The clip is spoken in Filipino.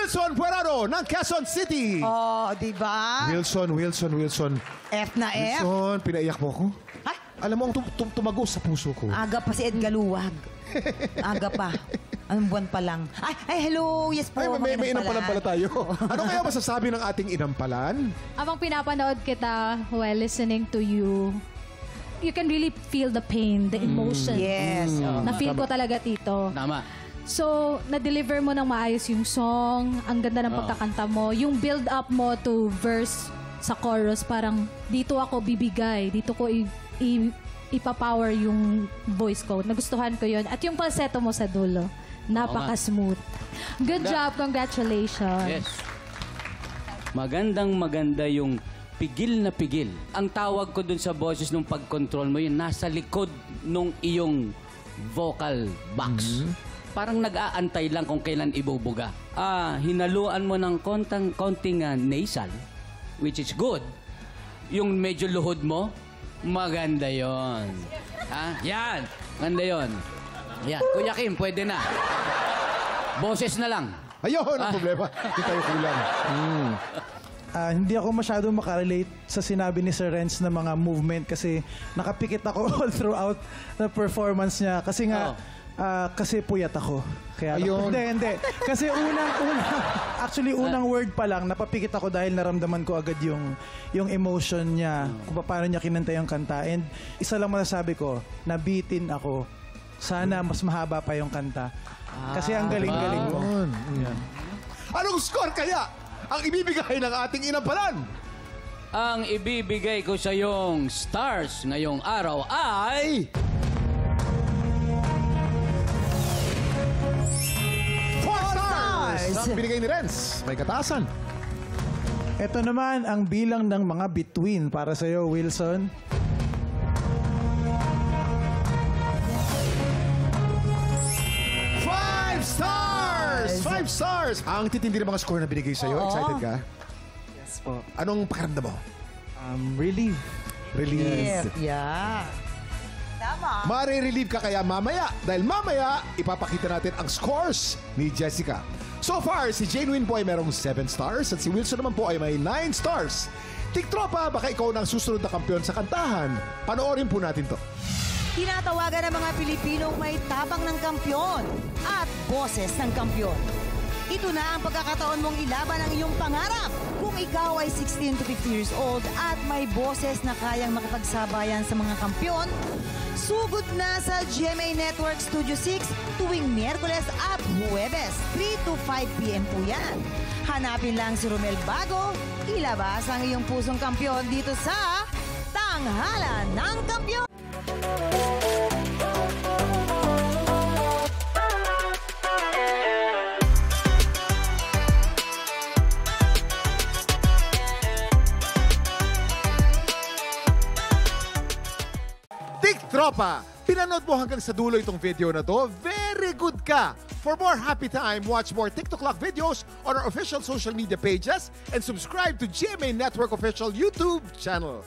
Wilson Puerado ng Quezon City. Oh, di ba? Wilson. F na F. Wilson, pinaiyak mo ko. Ay, Alam mo, ang tumagos sa puso ko. aga pa si Edgar Luwag. Aga pa. Anong buwan pa lang. Ay, hello. Yes po. Ay, may inampalan pala tayo. Ano kaya masasabi ng ating inampalan? Habang pinapanood kita while listening to you, you can really feel the pain, the emotion. Yes. Na-feel ko talaga, Tito. Tama. So, na-deliver mo ng maayos yung song, ang ganda ng pagkakanta mo, yung build-up mo to verse sa chorus, parang dito ako bibigay, dito ko ipapower yung voice ko. Nagustuhan ko yun. At yung falsetto mo sa dulo, napaka-smooth. Good job, congratulations. Yes. Maganda yung pigil na pigil. Ang tawag ko dun sa boses nung pag-control mo, yun nasa likod nung iyong vocal box. Parang nag-aantay lang kung kailan ibubuga. Hinaluan mo ng konting nasal, which is good. Yung medyo luhod mo, maganda yon. Yan. Maganda yon. Yan. Kuya Kim, pwede na. Boses na lang. Ayun, ang problema. Hindi tayo kulang. Hindi ako masyado makarelate sa sinabi ni Sir Renz na mga movement kasi nakapikit ako all throughout the performance niya. Kasi nga, kasi puyat ako. Kaya Ayun. Hindi. Kasi unang word pa lang, napapikit ako dahil naramdaman ko agad yung emotion niya, kung paano niya kinanta yung kanta. And isa lang masasabi ko, nabitin ako. Sana mas mahaba pa yung kanta. Kasi ang galing-galing mo. Yan. Anong score kaya ang ibibigay ng ating inampalan? Ang ibibigay ko sa iyong stars ngayong araw ay... 4 stars! Ang binigay ni Renz. May katasan. Ito naman ang bilang ng mga between para sa iyo, Wilson. 5 stars! 5 stars! Ang titindi ng mga score na binigay sa'yo. Excited ka? Yes po. Anong pakiramdam mo? Relief. Release. Yeah. Tama. Mare-relieve ka kaya mamaya. Dahil mamaya, ipapakita natin ang scores ni Jessica. So far, si Jane Wynn po ay merong 7 stars at si Wilson naman po ay may 9 stars. Tiktropa, baka ikaw na ang susunod na kampiyon sa kantahan. Panoorin po natin to. Tinatawagan ng mga Pilipinong may tapang ng kampyon at boses ng kampyon. Ito na ang pagkakataon mong ilaban ang iyong pangarap. Kung ikaw ay 16 to 50 years old at may boses na kayang makapagsabayan sa mga kampyon, sugod na sa GMA Network Studio 6 tuwing Miyerkules at Huwebes, 3 to 5 p.m. po yan. Hanapin lang si Romel Bago, ilabas ang iyong pusong kampyon dito sa Tanghalan ng Kampyon! Tiktropa, pinanood mo hanggang sa dulo itong video na to. Very good ka! For more happy time, watch more TikTok Clock videos on our official social media pages and subscribe to GMA Network official YouTube channel.